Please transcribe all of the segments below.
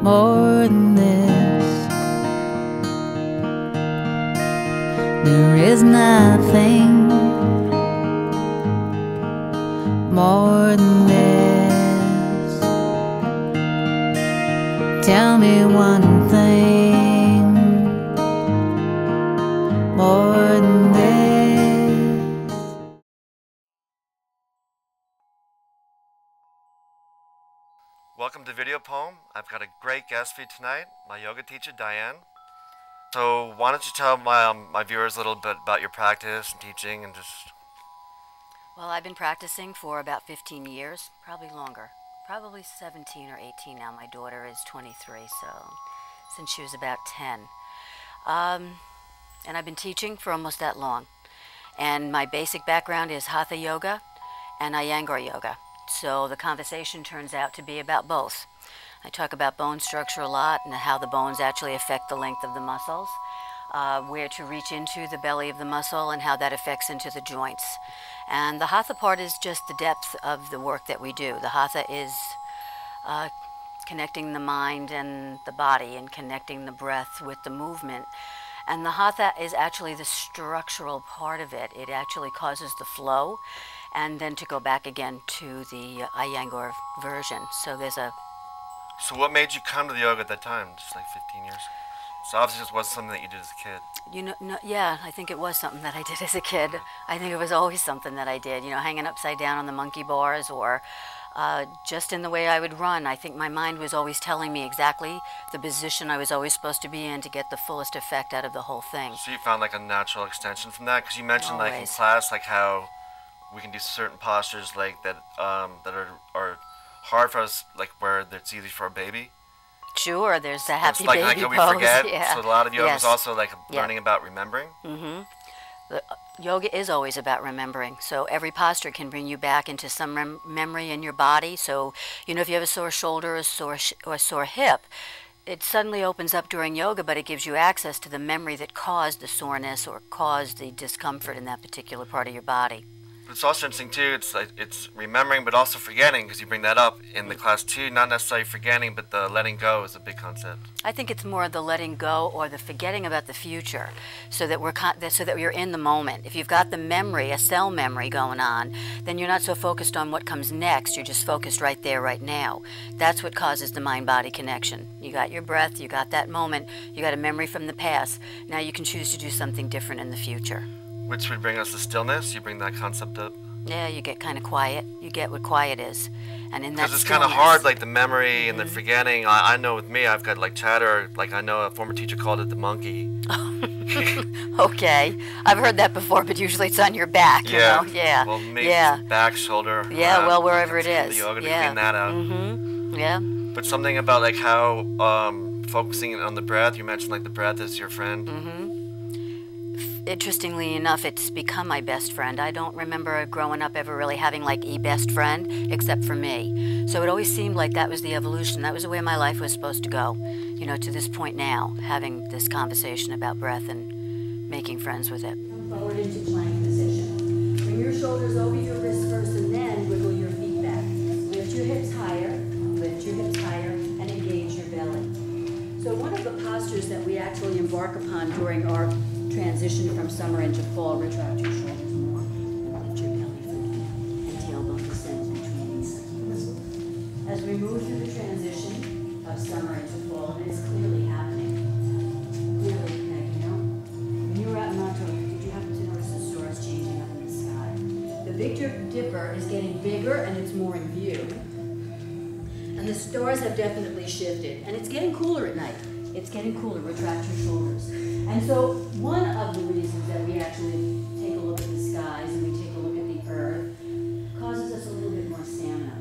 more than this. There is nothing more than this. Tell me one thing more than this. Welcome to Videopoem. I've got a great guest for you tonight, my yoga teacher, Diann. So why don't you tell my viewers a little bit about your practice and teaching and just... Well, I've been practicing for about 15 years, probably longer. Probably 17 or 18 now. My daughter is 23, so since she was about 10. And I've been teaching for almost that long. And my basic background is Hatha Yoga and Iyengar Yoga. So the conversation turns out to be about both. I talk about bone structure a lot and how the bones actually affect the length of the muscles, where to reach into the belly of the muscle and how that affects into the joints. And the Hatha part is just the depth of the work that we do. The Hatha is connecting the mind and the body and connecting the breath with the movement. And the Hatha is actually the structural part of it. It actually causes the flow and then to go back again to the Iyengar version. So there's a... So what made you come to the yoga at that time, just like 15 years? So obviously this wasn't something that you did as a kid. You know, no, yeah, I think it was something that I did as a kid. I think it was always something that I did, you know, hanging upside down on the monkey bars or just in the way I would run. I think my mind was always telling me exactly the position I was always supposed to be in to get the fullest effect out of the whole thing. So you found like a natural extension from that? Because you mentioned Always. like in class like how we can do certain postures like that that are hard for us, like where it's easy for a baby. Sure, there's the happy it's like, baby like we pose. forget. Yeah. So a lot of yoga Yes. is also like Yeah. learning about remembering. Mm-hmm. Yoga is always about remembering. So every posture can bring you back into some memory in your body. So, you know, if you have a sore shoulder or a sore hip, it suddenly opens up during yoga, but it gives you access to the memory that caused the soreness or caused the discomfort in that particular part of your body. It's also interesting too. It's like it's remembering, but also forgetting, because you bring that up in the class too. Not necessarily forgetting, but the letting go is a big concept. I think it's more the letting go or the forgetting about the future, so that we're in the moment. If you've got the memory, a cell memory going on, then you're not so focused on what comes next. You're just focused right there, right now. That's what causes the mind-body connection. You got your breath, you got that moment, you got a memory from the past. Now you can choose to do something different in the future. Which would bring us to stillness. You bring that concept up. Yeah, you get kind of quiet. You get what quiet is, and in that because it's kind of hard, like the memory and the forgetting. I know with me, I've got like chatter. Like I know a former teacher called it the monkey. Okay, I've heard that before, but usually it's on your back. Yeah. You know? Yeah. Well, maybe yeah. Back, shoulder. Yeah. Well, wherever it is. The yoga to yeah. clean that out. Mm-hmm. Yeah. But something about like how focusing on the breath. You mentioned like the breath is your friend. Mm-hmm. Interestingly enough, it's become my best friend. I don't remember growing up ever really having like a best friend except for me. So it always seemed like that was the evolution. That was the way my life was supposed to go. You know, to this point now, having this conversation about breath and making friends with it. Come forward into plank position. Bring your shoulders over your wrists first and then wiggle your feet back. Lift your hips higher, and engage your belly. So one of the postures that we actually embark upon during our transition from summer into fall, retract your shoulders more, and lift your belly forward, and tailbone descends between knees. As we move through the transition of summer into fall, and it's clearly happening, clearly connecting. You know, when you were out in October, did you happen to notice the stars changing up in the sky? The Big Dipper is getting bigger and it's more in view. And the stars have definitely shifted, and it's getting cooler at night. It's getting cooler. Retract your shoulders. And so one of the reasons that we actually take a look at the skies and we take a look at the earth causes us a little bit more stamina.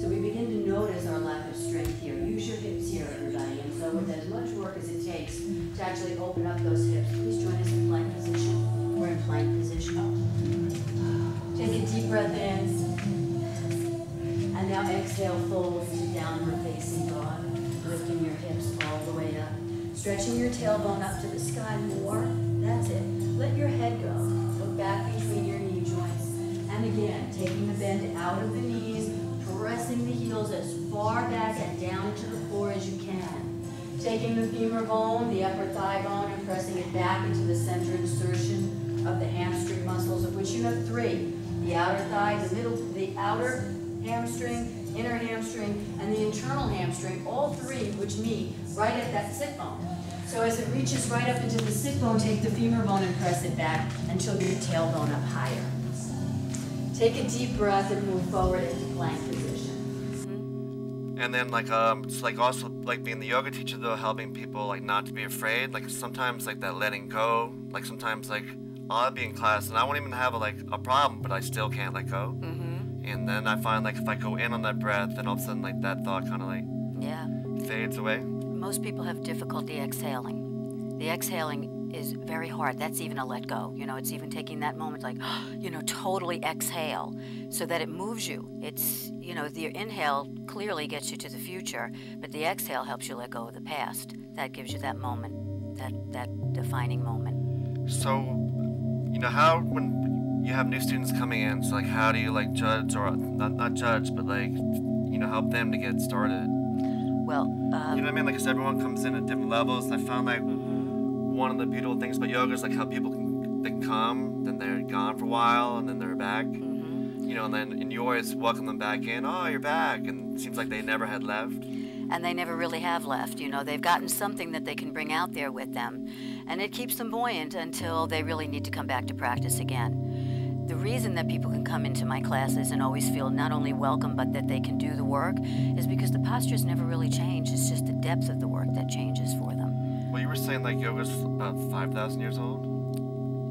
So we begin to notice our lack of strength here. Use your hips here, everybody. And so with as much work as it takes to actually open up those hips, please join us in plank position. We're in plank position. Take a deep breath in. And now exhale, fold to downward facing dog. Lifting your hips all the way up. Stretching your tailbone up to the sky more. That's it. Let your head go. Look back between your knee joints. And again, taking the bend out of the knees, pressing the heels as far back and down into the floor as you can. taking the femur bone, the upper thigh bone, and pressing it back into the center insertion of the hamstring muscles, of which you have three. The outer thigh, the outer hamstring, inner hamstring, and the internal hamstring, all three which meet right at that sit bone. So as it reaches right up into the sit bone, take the femur bone and press it back until your tailbone up higher. Take a deep breath and move forward into plank position. And then it's like also like being the yoga teacher though, helping people like not to be afraid. Like sometimes like that letting go. Like sometimes like I'll be in class and I won't even have a problem, but I still can't let go. And then I find like if I go in on that breath, then all of a sudden like that thought kind of like fades away. Most people have difficulty exhaling. The exhaling is very hard. That's even a let go. You know, it's even taking that moment like, you know, totally exhale so that it moves you. It's, you know, the inhale clearly gets you to the future, but the exhale helps you let go of the past. That gives you that moment, that defining moment. So, you know, how when you have new students coming in, so like how do you like judge or not judge, but like, you know, help them to get started? Well, you know what I mean? Like, 'cause everyone comes in at different levels. I found like one of the beautiful things about yoga is like how people they come, then they're gone for a while, and then they're back. You know, and you always welcome them back in. Oh, you're back, and it seems like they never had left. And they never really have left. You know, they've gotten something that they can bring out there with them, and it keeps them buoyant until they really need to come back to practice again. The reason that people can come into my classes and always feel not only welcome but that they can do the work is because the postures never really change. It's just the depth of the work that changes for them. Well, you were saying like yoga's about 5,000 years old?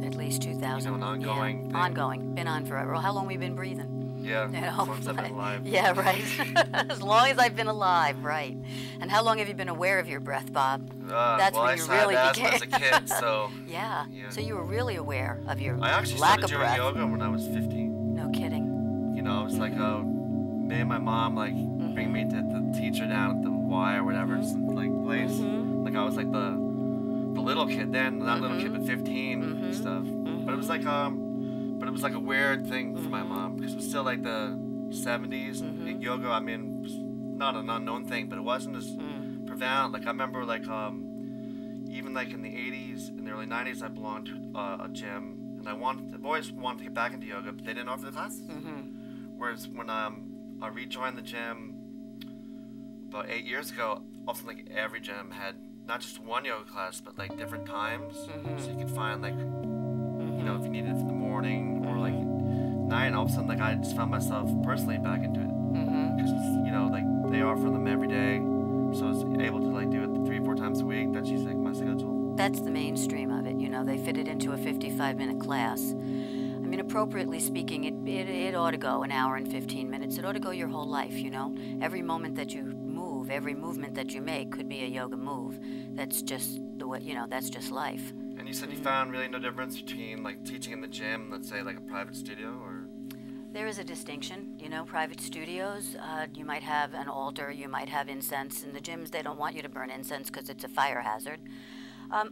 At least 2,000. You know, an ongoing thing. Ongoing. Been on forever. Well, how long have we been breathing? Yeah, You know, as long as I've been alive. Yeah, right. As long as I've been alive, right. And how long have you been aware of your breath, Bob? That's well, when you I really had became. asthma as a kid, so... Yeah. So you were really aware of your I actually lack started of doing breath. yoga when I was 15. No kidding. You know, it was like me and my mom like bring me to the teacher down at the Y or whatever like place. Like I was like the little kid then, not little kid but 15 and stuff. But it was like a weird thing for my mom because it was still like the 70s and yoga. I mean, was not an unknown thing, but it wasn't as prevalent. Like I remember like even like in the 80s and the early 90s, I belonged to a gym. And I've always wanted to get back into yoga, but they didn't offer the classes. Whereas when I rejoined the gym about 8 years ago, often like every gym had not just one yoga class, but like different times. So you could find like, you know, if you needed it in the morning or like night, and all of a sudden like I just found myself personally back into it. Because, you know, like they offer them every day. So I was able to like do it 3 or 4 times a week. That's usually like my schedule. That's the mainstream of it, you know. They fit it into a 55-minute class. I mean, appropriately speaking, it ought to go an hour and 15 minutes. It ought to go your whole life, you know. Every moment that you move, every movement that you make could be a yoga move. That's just the way, you know, that's just life. And you said you found really no difference between like teaching in the gym, let's say like a private studio, or? There is a distinction, you know. Private studios, you might have an altar, you might have incense. In the gyms, they don't want you to burn incense because it's a fire hazard.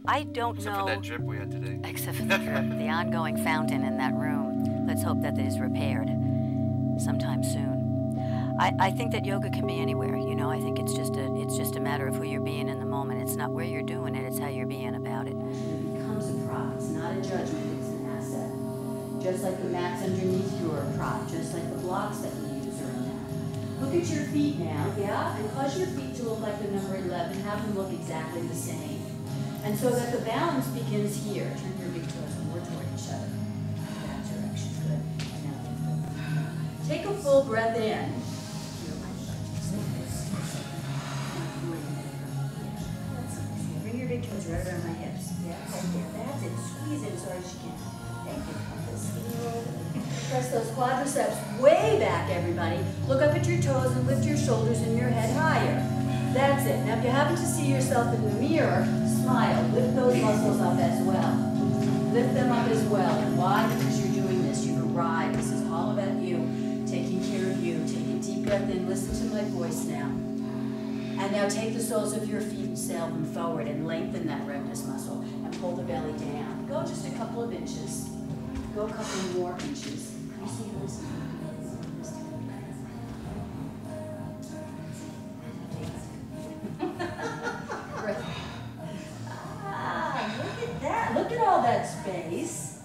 I don't know. Except for that drip we had today. Except for the drip, the ongoing fountain in that room. Let's hope that it is repaired sometime soon. I think that yoga can be anywhere, you know. I think it's just a matter of who you're being in the moment. It's not where you're doing it, it's how you're being about it. It becomes a prop. It's not a judgment, it's an asset. Just like the mats underneath you are a prop, just like the blocks that we use are a mat. Look at your feet now, yeah? And cause your feet to look like the number 11, have them look exactly the same. And so that the balance begins here. Turn your big toes more toward each other. That direction, good. And now lift them. Take a full breath in. Bring your big toes right around my hips. Yeah, right there. That's it. Squeeze in as hard as you can. Thank you. Press those quadriceps way back, everybody. Look up at your toes and lift your shoulders and your head higher. That's it. Now, if you happen to see yourself in the mirror, smile. Lift those muscles up as well. Lift them up as well. And why? Because you're doing this. You've arrived. This is all about you. Taking care of you. Take a deep breath in. Listen to my voice now. And now take the soles of your feet and sail them forward and lengthen that rectus muscle and pull the belly down. Go just a couple of inches. Go a couple more inches. You see this? Breath space.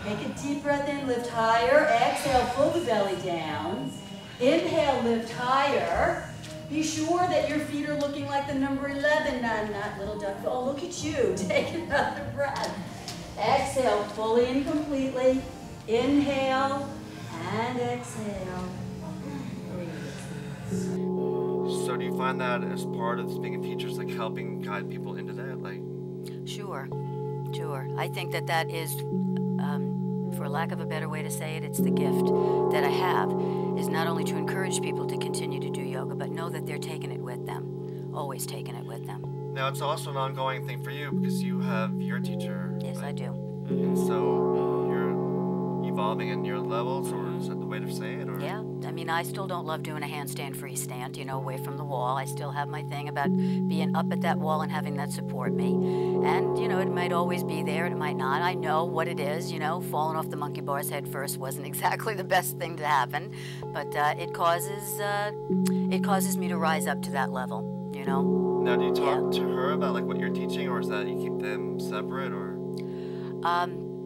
Take a deep breath in, lift higher. Exhale, pull the belly down. Inhale, lift higher. Be sure that your feet are looking like the number 11, not little duck. Oh, look at you. Take another breath. Exhale, fully and completely. Inhale and exhale. So do you find that as part of being a teacher, is like helping guide people into that? Like, Sure. I think that is, for lack of a better way to say it, it's the gift that I have, is not only to encourage people to continue to do yoga, but know that they're taking it with them, always taking it with them. now it's also an ongoing thing for you because you have your teacher. Yes, like, I do. And so you're evolving in your levels, or is that the way to say it? Or? Yeah, I mean, I still don't love doing a handstand freestand, away from the wall. I still have my thing about being up at that wall and having that support me. And, it might always be there, it might not. I know what it is, falling off the monkey bars head first wasn't exactly the best thing to happen, but it causes me to rise up to that level, Now, do you talk to her about like what you're teaching, or is that you keep them separate, or?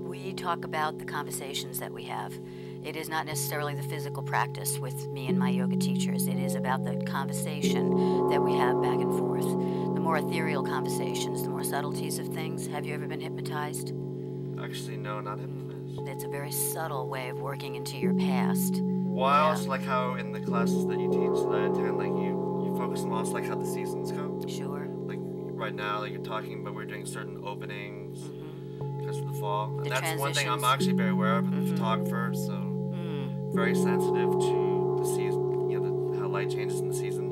We talk about the conversations that we have. It is not necessarily the physical practice with me and my yoga teachers. It is about the conversation that we have back and forth. The more ethereal conversations, the more subtleties of things. Have you ever been hypnotized? Actually, no, not hypnotized. It's a very subtle way of working into your past. Well, I also like how in the classes that you teach that I attend, like you focus on also like how the seasons go. Sure. Like right now, like you're talking about, we're doing certain openings because of the fall. And The that's one thing I'm transitions. actually very aware of as a photographer, so very sensitive to the season, how light changes in the season.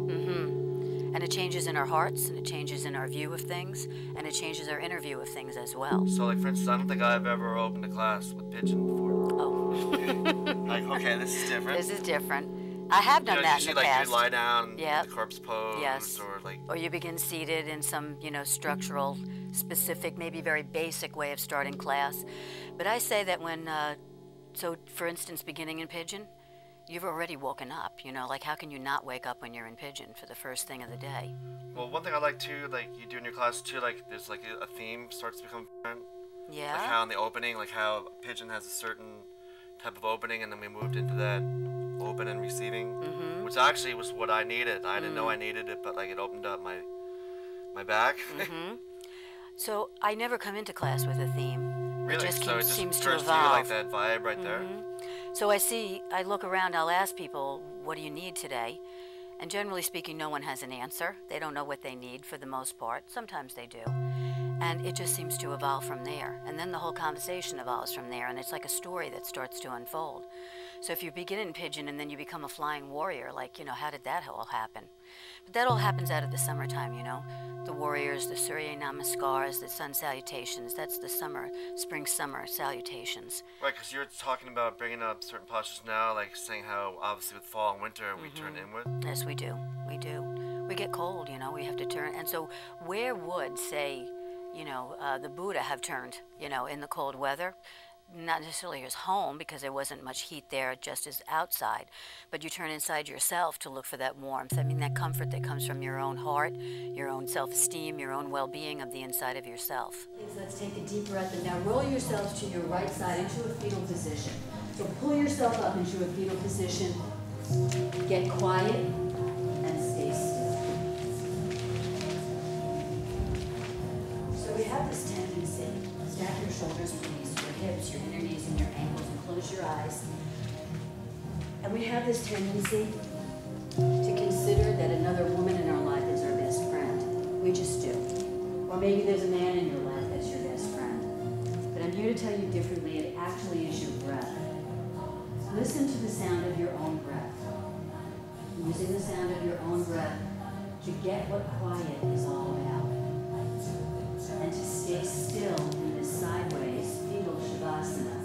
And it changes in our hearts, and it changes in our view of things, and it changes our inner view of things as well. So like for instance, I don't think I've ever opened a class with pigeon before. Oh. Like, okay, this is different. This is different. I have done that in usually the like past. you lie down Yep. in the corpse pose, Yes. or like Or you begin seated in some, structural, specific, maybe very basic way of starting class. But I say that when, so for instance, beginning in pigeon, you've already woken up, like how can you not wake up when you're in pigeon for the first thing of the day? Well, one thing I like too, like you do in your class too, like there's like a theme starts to become different. Yeah. Like how in the opening, like how pigeon has a certain type of opening, and then we moved into that open and receiving, which actually was what I needed. I didn't know I needed it, but like it opened up my back. So I never come into class with a theme. Really? It just So it seems to occurs to you evolve. like that vibe right there. So I look around, I'll ask people, what do you need today? And generally speaking, no one has an answer. They don't know what they need for the most part. Sometimes they do. And it just seems to evolve from there. And then the whole conversation evolves from there, and it's like a story that starts to unfold. So if you begin in pigeon and then you become a flying warrior, like, how did that all happen? But that all happens out of the summertime, The warriors, the Surya Namaskars, the sun salutations, that's the spring-summer salutations. Right, because you're talking about bringing up certain postures now, like saying how obviously with fall and winter we turn inward. Yes, we do. We do. We get cold, we have to turn. And so where would, say, the Buddha have turned, in the cold weather? Not necessarily his home, because there wasn't much heat there, just as outside, but you turn inside yourself to look for that warmth. I mean, that comfort that comes from your own heart, your own self-esteem, your own well-being of the inside of yourself. Let's take a deep breath and now roll yourselves to your right side into a fetal position. So pull yourself up into a fetal position, get quiet, and stay still. So we have this tendency, stack your shoulders, please, your hips, your inner knees, and your ankles, and close your eyes. And we have this tendency to consider that another woman in our life is our best friend. We just do. Or maybe there's a man in your life that's your best friend. But I'm here to tell you differently, it actually is your breath. Listen to the sound of your own breath. Using the sound of your own breath to get what quiet is all about. And to stay still in this sideways fetal shavasana.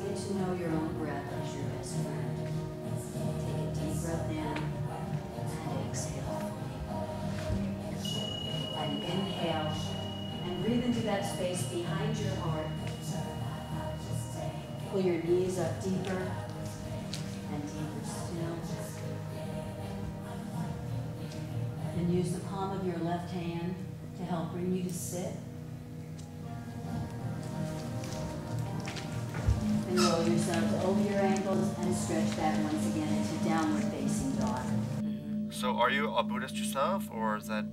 Get to know your own breath as your best friend. Take a deep breath in and exhale. And inhale and breathe into that space behind your heart. Pull your knees up deeper and deeper still. And use the palm of your left hand to help bring you to sit. Roll yourselves over your ankles and stretch back once again into downward facing dog. So are you a Buddhist yourself, or is that...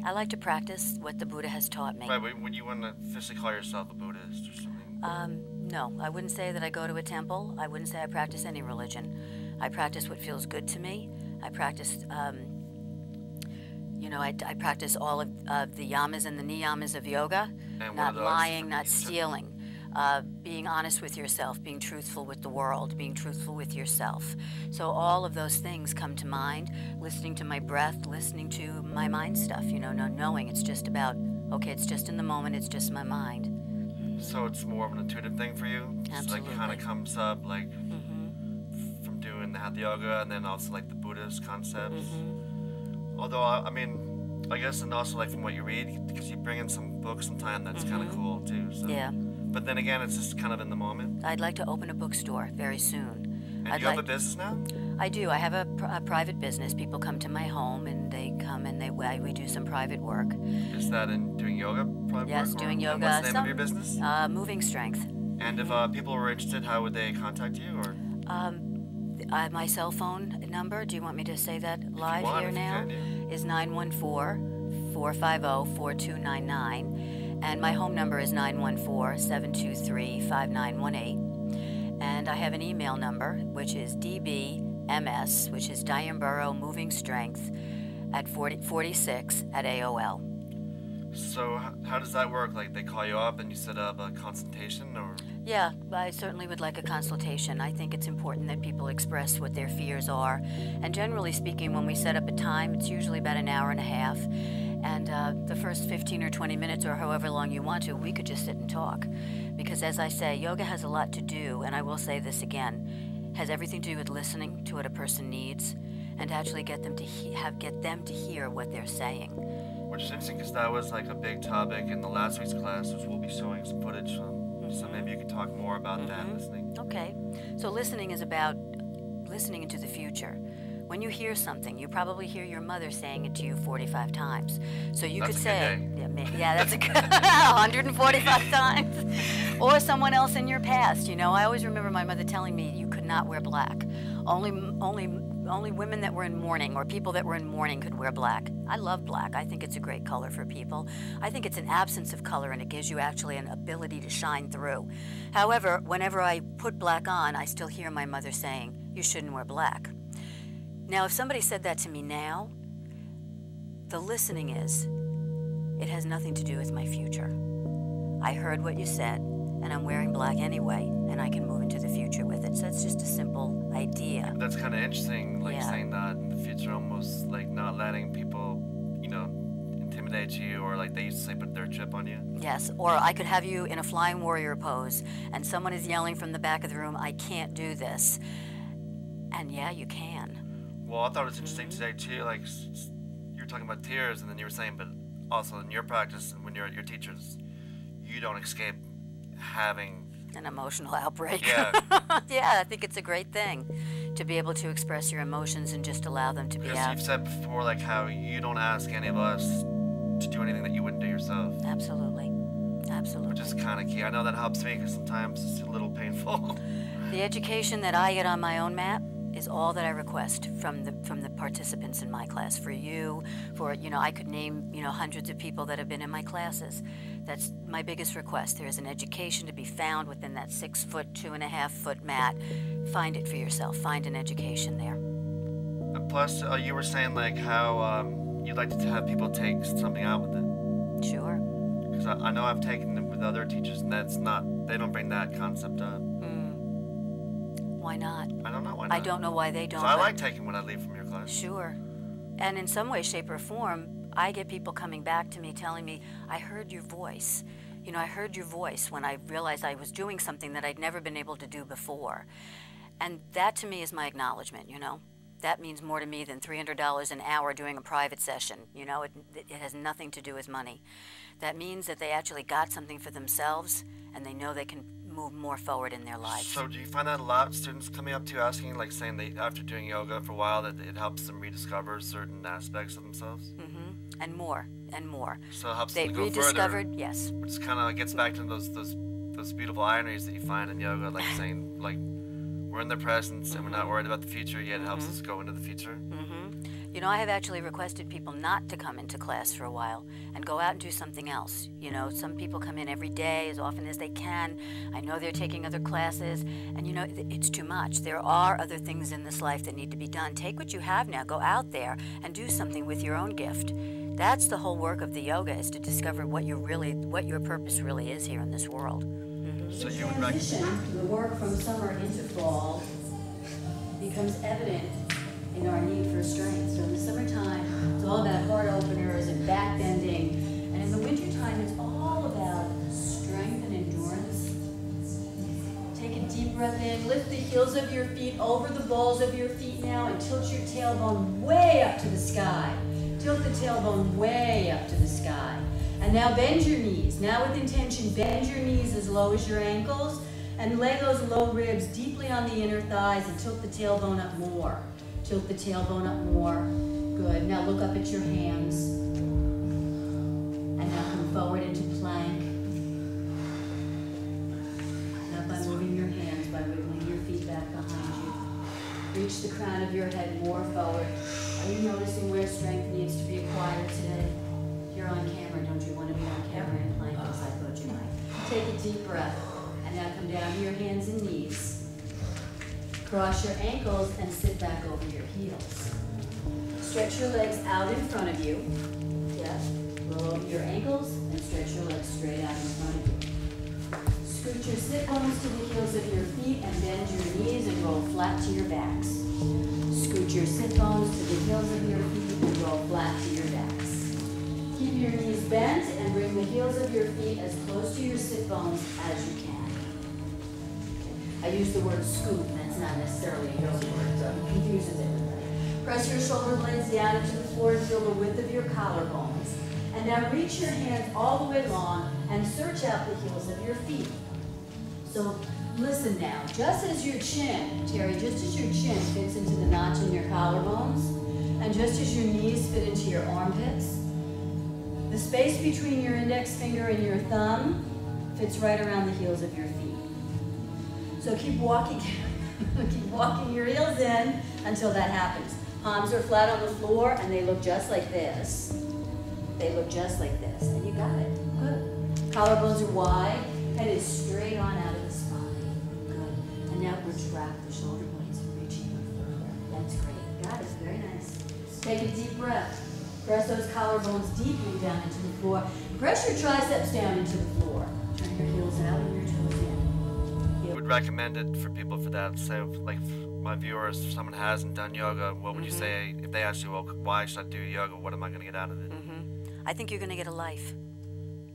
I like to practice what the Buddha has taught me. Right, would you want to officially call yourself a Buddhist or something? No, I wouldn't say that I go to a temple. I wouldn't say I practice any religion. I practice what feels good to me. I practice, I practice all of the yamas and the niyamas of yoga. And not lying, not You said- stealing. Being honest with yourself, being truthful with the world, being truthful with yourself. So all of those things come to mind, listening to my breath, listening to my mind stuff, knowing it's just about, okay, it's just in the moment, it's just my mind. So it's more of an intuitive thing for you? It's like kind of comes up like from doing the Hatha Yoga and then also like the Buddhist concepts. Although, I guess, and also like from what you read, because you bring in some books sometime, that's kind of cool too. So. Yeah. But then again, it's just kind of in the moment. I'd like to open a bookstore very soon. And you have a business now? I do. I have a private business. People come to my home and they come and we do some private work. Is that in doing yoga? Yes, work, doing or, yoga. What's the name of your business? Moving Strength. And if people were interested, how would they contact you? Or My cell phone number, do you want me to say that live here now? Is 914-450-4299. And my home number is 914-723-5918. And I have an email number, which is DBMS, which is Diann Burro Moving Strength at 46 at AOL. So how does that work? Like they call you up and you set up a consultation, or? Yeah, I certainly would like a consultation. I think it's important that people express what their fears are. And generally speaking, when we set up a time, it's usually about an hour and a half. And the first 15 or 20 minutes or however long you want to, we could just sit and talk. Because as I say, yoga has a lot to do, and I will say this again, has everything to do with listening to what a person needs and actually get them to hear what they're saying. Which is interesting because that was like a big topic in the last week's class, which we'll be showing some footage from. So maybe you could talk more about that, listening. Okay. So listening is about listening into the future. When you hear something, you probably hear your mother saying it to you 45 times. So you could say, yeah, that's a good 145 times. Or someone else in your past. I always remember my mother telling me you could not wear black. Only women that were in mourning or people that were in mourning could wear black. I love black. I think it's a great color for people. I think it's an absence of color and it gives you actually an ability to shine through. However, whenever I put black on, I still hear my mother saying, you shouldn't wear black. Now, if somebody said that to me now, the listening is, it has nothing to do with my future. I heard what you said, and I'm wearing black anyway, and I can move into the future with it. So it's just a simple idea. That's kind of interesting, like saying that in the future, almost like not letting people, intimidate you, or like they used to say, put their chip on you. Yes, or I could have you in a flying warrior pose, and someone is yelling from the back of the room, I can't do this. And yeah, you can. Well, I thought it was interesting today too, like you were talking about tears, and then you were saying, but also in your practice, when you're at your teachers, you don't escape having an emotional outbreak. Yeah. Yeah, I think it's a great thing to be able to express your emotions and just allow them to be because out. you've said before, like how you don't ask any of us to do anything that you wouldn't do yourself. Absolutely. Absolutely. Which is kind of key. I know that helps me because sometimes it's a little painful. The education that I get on my own mat is all that I request from the participants in my class. For you, I could name, hundreds of people that have been in my classes. That's my biggest request. There is an education to be found within that 6 foot, 2.5 foot mat. Find it for yourself. Find an education there. And plus, you were saying like how you'd like to have people take something out with it. Sure. Because I know I've taken it with other teachers, and they don't bring that concept up. Why not? I don't know why not. I don't know why they don't. So I like taking what I leave from your class. Sure. And in some way, shape, or form, I get people coming back to me telling me, I heard your voice. I heard your voice when I realized I was doing something that I'd never been able to do before. And that to me is my acknowledgement, That means more to me than $300 an hour doing a private session. It has nothing to do with money. That means that they actually got something for themselves and they know they can move more forward in their lives. So do you find that a lot? Students coming up to you asking, like saying they after doing yoga for a while that it helps them rediscover certain aspects of themselves? And more and more. So it helps They them to go rediscovered, further. yes. Which kind of gets back to those those beautiful ironies that you find in yoga, like saying, like, we're in the present and we're not worried about the future, yet it helps us go into the future. You know, I have actually requested people not to come into class for a while and go out and do something else. You know, some people come in every day as often as they can. I know they're taking other classes, and you know, it's too much. There are other things in this life that need to be done. Take what you have now, go out there and do something with your own gift. That's the whole work of the yoga, is to discover what your purpose really is here in this world. So you would Transition, the work from summer into fall becomes evident in our need for strength. So in the summertime, it's all about heart openers and back bending. And in the wintertime, it's all about strength and endurance. Take a deep breath in, lift the heels of your feet over the balls of your feet now, and tilt your tailbone way up to the sky. Tilt the tailbone way up to the sky. And now bend your knees. Now with intention, bend your knees as low as your ankles, and lay those low ribs deeply on the inner thighs, and tilt the tailbone up more. Tilt the tailbone up more. Good. Now look up at your hands. And now come forward into plank. Now by moving your hands, by wiggling your feet back behind you. Reach the crown of your head more forward. Are you noticing where strength needs to be acquired today? You're on camera. Don't you want to be on camera in plank? Because I thought you might. Take a deep breath. And now come down to your hands and knees. Cross your ankles and sit back over your heels. Stretch your legs out in front of you. Yeah. Roll over your ankles and stretch your legs straight out in front of you. Scoot your sit bones to the heels of your feet and bend your knees and roll flat to your backs. Scoot your sit bones to the heels of your feet and roll flat to your backs. Keep your knees bent and bring the heels of your feet as close to your sit bones as you can. I use the word scoot, and that's not necessarily a yoga word, so it confuses everybody. Press your shoulder blades down into the floor and feel the width of your collarbones. And now reach your hands all the way long and search out the heels of your feet. So listen now, just as your chin, Terry, just as your chin fits into the notch in your collarbones, and just as your knees fit into your armpits, the space between your index finger and your thumb fits right around the heels of your feet. So keep walking your heels in until that happens. Palms are flat on the floor and they look just like this. They look just like this. And you got it. Good. Collarbones are wide. Head is straight on out of the spine. Good. And now retract the shoulder blades, reach even further. That's great. Got it. Very nice. Take a deep breath. Press those collarbones deeply down into the floor. Press your triceps down into the floor. Turn your heels out and your toes in. Would recommend it for people for that. Say, like, my viewers, if someone hasn't done yoga, what would you say if they ask you, well, why should I do yoga? What am I going to get out of it? I think you're going to get a life.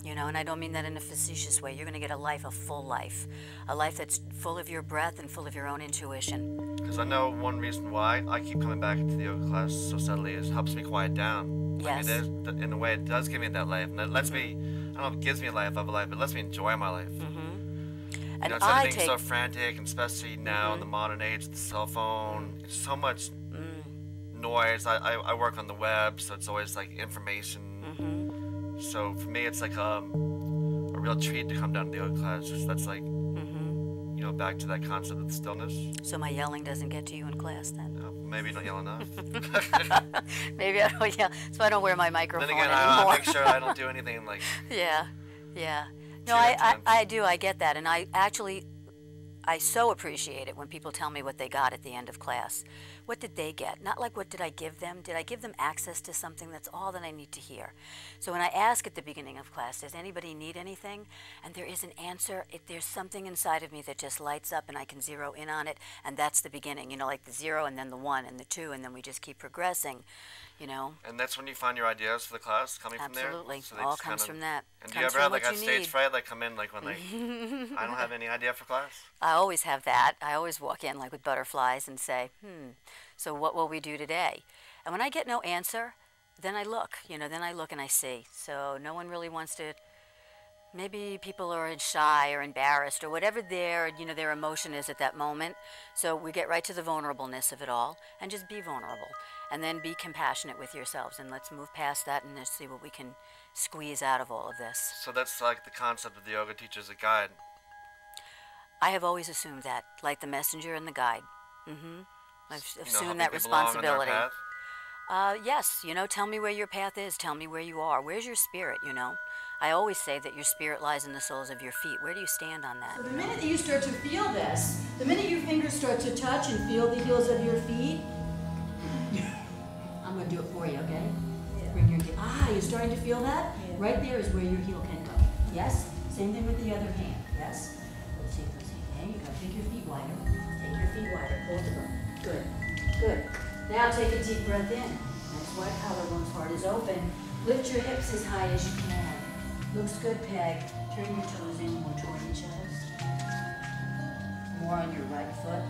You know, and I don't mean that in a facetious way. You're going to get a life, a full life. A life that's full of your breath and full of your own intuition. Because I know one reason why I keep coming back into the yoga class so steadily is it helps me quiet down. Yes. Like it is, in a way, it does give me that life. And it lets me, I don't know if it gives me a life of a life, but it lets me enjoy my life. And you know, instead of being so frantic, and especially now in the modern age, the cell phone, it's so much noise. I work on the web, so it's always like information. So for me, it's like a real treat to come down to the yoga class. Just that's like, you know, back to that concept of the stillness. So my yelling doesn't get to you in class then? Maybe you don't yell enough. Maybe I don't yell, so I don't wear my microphone then again, anymore. I make sure I don't do anything like... Yeah. No, I do. I get that. And I so appreciate it when people tell me what they got at the end of class. What did they get? Not like what did I give them? Did I give them access to something? That's all that I need to hear. So when I ask at the beginning of class, does anybody need anything? And there is an answer. There's something inside of me that just lights up and I can zero in on it. And that's the beginning, you know, like the 0 and then the 1 and the 2 and then we just keep progressing, you know. And that's when you find your ideas for the class coming from there? Absolutely. So All comes from that. And do you ever have like a stage fright, like come in like when like, I don't have any idea for class? I always have that. I always walk in like with butterflies and say, so what will we do today? And when I get no answer, then I look, you know, then I look and I see. So no one really wants to, maybe people are shy or embarrassed or whatever their emotion is at that moment. So we get right to the vulnerableness of it all and just be vulnerable. And then be compassionate with yourselves and let's move past that and just see what we can squeeze out of all of this. So that's like the concept of the yoga teacher as a guide. I have always assumed that, like the messenger and the guide. I've assumed that people along on their responsibility. path? Yes, you know, tell me where your path is. Tell me where you are. Where's your spirit, you know? I always say that your spirit lies in the soles of your feet. Where do you stand on that? So the minute that you start to feel this, the minute your fingers start to touch and feel the heels of your feet, I'm going to do it for you, okay? Bring your heel. You're starting to feel that? Right there is where your heel can go. Yes? Same thing with the other hand. Yes? Let's see. There you go. Take your feet wider. Take your feet wider. Both of them. Good. Good. Now take a deep breath in. Nice wide collarbone's heart is open. Lift your hips as high as you can. Looks good, Peg. Turn your toes in more toward each other. More on your right foot.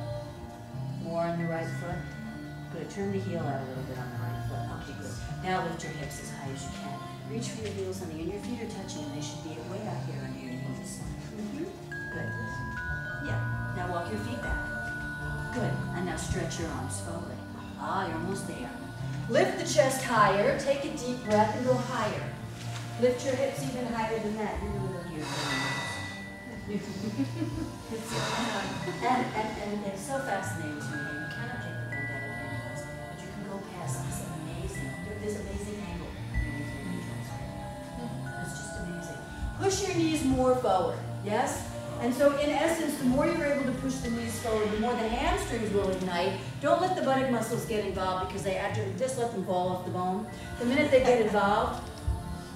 More on the right foot. Good. Turn the heel out a little bit on the right foot. Okay, good. Now lift your hips as high as you can. Reach for your heels, honey, and your feet are touching, and they should be way out here under your knees. Good. Yeah. Now walk your feet back. Good. And now stretch your arms forward. You're almost there. Lift the chest higher. Take a deep breath and go higher. Lift your hips even higher than that. You really look your and it's so fascinating to me. You cannot take the bend out of your knees, but you can go past this amazing angle underneath your knee joints. It's just amazing. Push your knees more forward. Yes? And so in essence, the more you're able to push the knees forward, the more the hamstrings will ignite. Don't let the buttock muscles get involved because they actually just let them fall off the bone. The minute they get involved,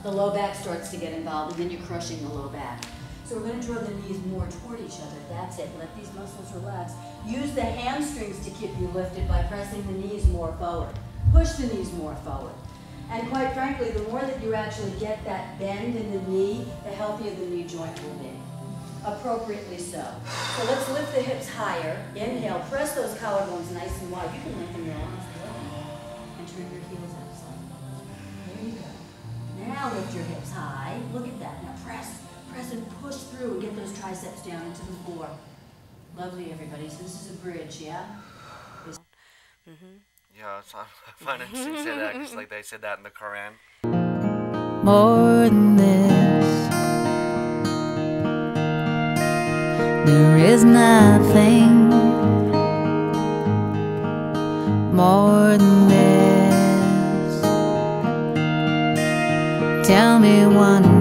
the low back starts to get involved, and then you're crushing the low back. So we're going to draw the knees more toward each other. That's it. Let these muscles relax. Use the hamstrings to keep you lifted by pressing the knees more forward. Push the knees more forward. And quite frankly, the more that you actually get that bend in the knee, the healthier the knee joint will be. Appropriately so. So let's lift the hips higher. Inhale. Press those collarbones nice and wide. You can lengthen your arms and turn your heels out slightly. There you go. Now lift your hips high. Look at that. Now press and push through and get those triceps down into the floor. Lovely, everybody. So this is a bridge, yeah? Yeah, I find it interesting to say that because like they said that in the Quran. More than this, there is nothing more than this. Tell me one